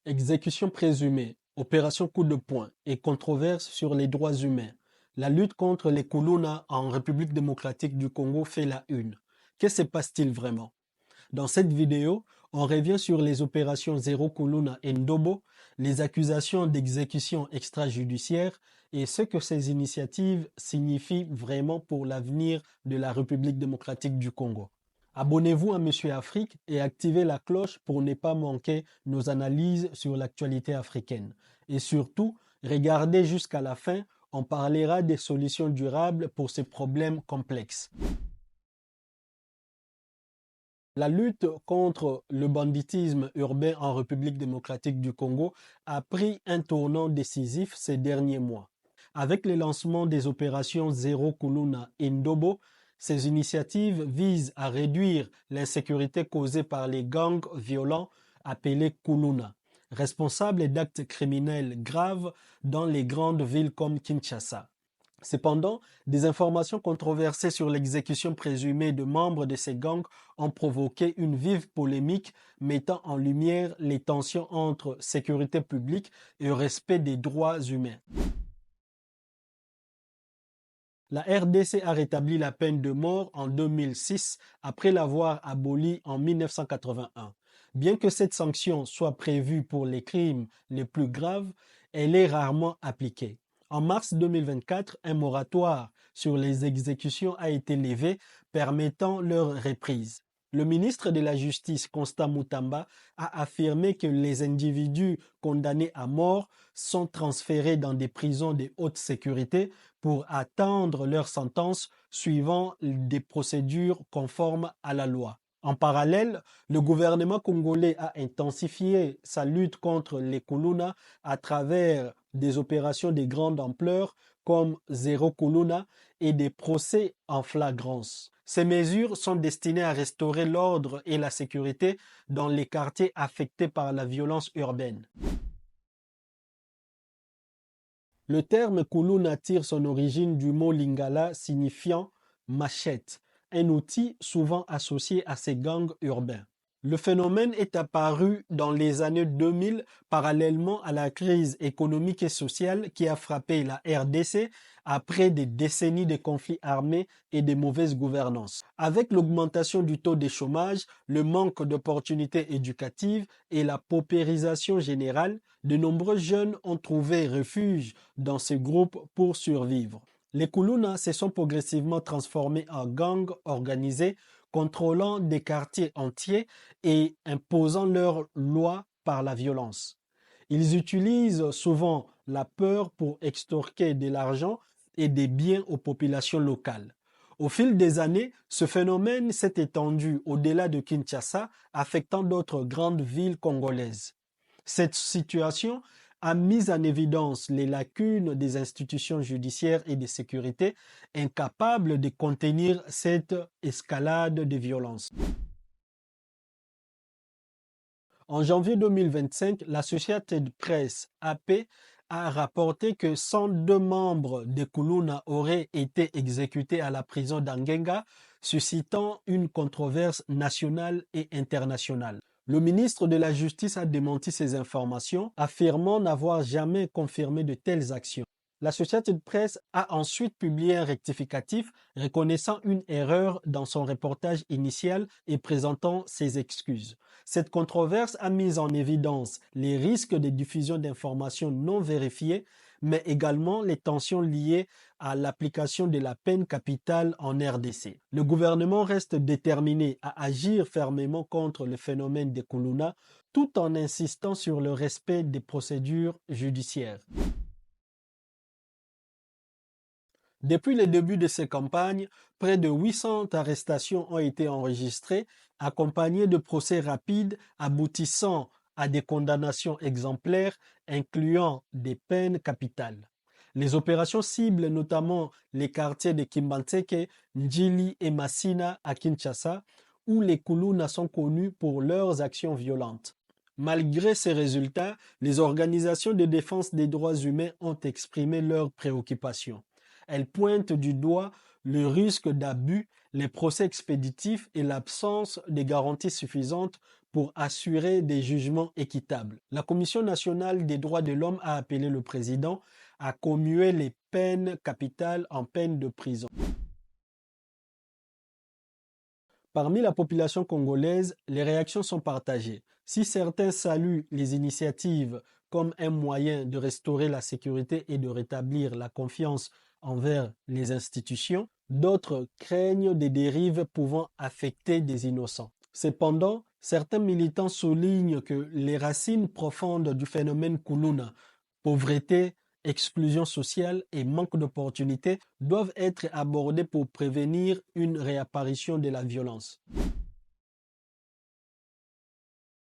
Exécution présumée, opération coup de poing et controverse sur les droits humains. La lutte contre les Kuluna en République démocratique du Congo fait la une. Que se passe-t-il vraiment? Dans cette vidéo, on revient sur les opérations Zéro Kuluna et Ndobo, les accusations d'exécution extrajudiciaire et ce que ces initiatives signifient vraiment pour l'avenir de la République démocratique du Congo. Abonnez-vous à Monsieur Afrique et activez la cloche pour ne pas manquer nos analyses sur l'actualité africaine. Et surtout, regardez jusqu'à la fin, on parlera des solutions durables pour ces problèmes complexes. La lutte contre le banditisme urbain en République démocratique du Congo a pris un tournant décisif ces derniers mois. Avec le lancement des opérations Zéro Kuluna et Ndobo, ces initiatives visent à réduire l'insécurité causée par les gangs violents appelés Kuluna, responsables d'actes criminels graves dans les grandes villes comme Kinshasa. Cependant, des informations controversées sur l'exécution présumée de membres de ces gangs ont provoqué une vive polémique mettant en lumière les tensions entre sécurité publique et respect des droits humains. La RDC a rétabli la peine de mort en 2006 après l'avoir abolie en 1981. Bien que cette sanction soit prévue pour les crimes les plus graves, elle est rarement appliquée. En mars 2024, un moratoire sur les exécutions a été levé, permettant leur reprise. Le ministre de la Justice, Constant Mutamba, a affirmé que les individus condamnés à mort sont transférés dans des prisons de haute sécurité pour attendre leur sentence suivant des procédures conformes à la loi. En parallèle, le gouvernement congolais a intensifié sa lutte contre les Kuluna à travers des opérations de grande ampleur comme Zéro Kuluna et des procès en flagrance. Ces mesures sont destinées à restaurer l'ordre et la sécurité dans les quartiers affectés par la violence urbaine. Le terme Kuluna tire son origine du mot lingala signifiant machette, un outil souvent associé à ces gangs urbains. Le phénomène est apparu dans les années 2000 parallèlement à la crise économique et sociale qui a frappé la RDC après des décennies de conflits armés et de mauvaise gouvernance. Avec l'augmentation du taux de chômage, le manque d'opportunités éducatives et la paupérisation générale, de nombreux jeunes ont trouvé refuge dans ces groupes pour survivre. Les Kuluna se sont progressivement transformés en gangs organisés contrôlant des quartiers entiers et imposant leurs lois par la violence. Ils utilisent souvent la peur pour extorquer de l'argent et des biens aux populations locales. Au fil des années, ce phénomène s'est étendu au-delà de Kinshasa, affectant d'autres grandes villes congolaises. Cette situation a mis en évidence les lacunes des institutions judiciaires et de sécurité, incapables de contenir cette escalade de violence. En janvier 2025, l'Associated Press AP a rapporté que 102 membres de Kuluna auraient été exécutés à la prison d'Angenga, suscitant une controverse nationale et internationale. Le ministre de la Justice a démenti ces informations, affirmant n'avoir jamais confirmé de telles actions. L'Associated Press a ensuite publié un rectificatif reconnaissant une erreur dans son reportage initial et présentant ses excuses. Cette controverse a mis en évidence les risques de diffusion d'informations non vérifiées, mais également les tensions liées à l'application de la peine capitale en RDC. Le gouvernement reste déterminé à agir fermement contre le phénomène des Kuluna, tout en insistant sur le respect des procédures judiciaires. Depuis le début de ces campagnes, près de 800 arrestations ont été enregistrées, accompagnées de procès rapides aboutissant à des condamnations exemplaires, incluant des peines capitales. Les opérations ciblent notamment les quartiers de Kimbantseke, Ndjili et Massina à Kinshasa, où les Kuluna sont connus pour leurs actions violentes. Malgré ces résultats, les organisations de défense des droits humains ont exprimé leurs préoccupations. Elle pointe du doigt le risque d'abus, les procès expéditifs et l'absence de garanties suffisantes pour assurer des jugements équitables. La Commission nationale des droits de l'homme a appelé le président à commuer les peines capitales en peines de prison. Parmi la population congolaise, les réactions sont partagées. Si certains saluent les initiatives comme un moyen de restaurer la sécurité et de rétablir la confiance envers les institutions, d'autres craignent des dérives pouvant affecter des innocents. Cependant, certains militants soulignent que les racines profondes du phénomène Kuluna, pauvreté, exclusion sociale et manque d'opportunités doivent être abordées pour prévenir une réapparition de la violence.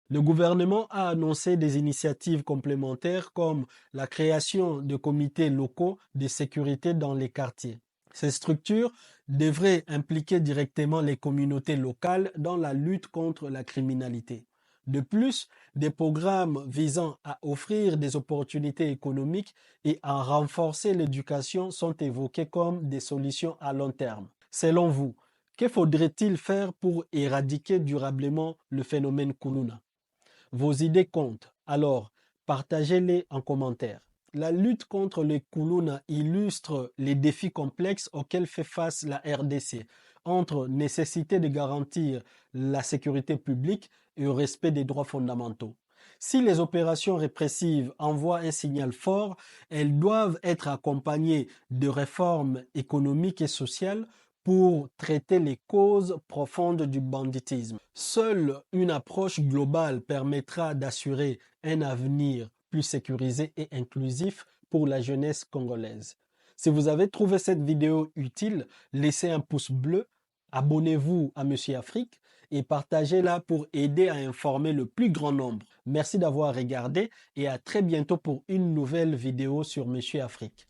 Le gouvernement a annoncé des initiatives complémentaires comme la création de comités locaux de sécurité dans les quartiers. Ces structures devraient impliquer directement les communautés locales dans la lutte contre la criminalité. De plus, des programmes visant à offrir des opportunités économiques et à renforcer l'éducation sont évoqués comme des solutions à long terme. Selon vous, que faudrait-il faire pour éradiquer durablement le phénomène Kuluna? Vos idées comptent, alors partagez-les en commentaire. La lutte contre les Kuluna illustre les défis complexes auxquels fait face la RDC, entre nécessité de garantir la sécurité publique et le respect des droits fondamentaux. Si les opérations répressives envoient un signal fort, elles doivent être accompagnées de réformes économiques et sociales pour traiter les causes profondes du banditisme. Seule une approche globale permettra d'assurer un avenir plus sécurisé et inclusif pour la jeunesse congolaise. Si vous avez trouvé cette vidéo utile, laissez un pouce bleu, abonnez-vous à Monsieur Afrique et partagez-la pour aider à informer le plus grand nombre. Merci d'avoir regardé et à très bientôt pour une nouvelle vidéo sur Monsieur Afrique.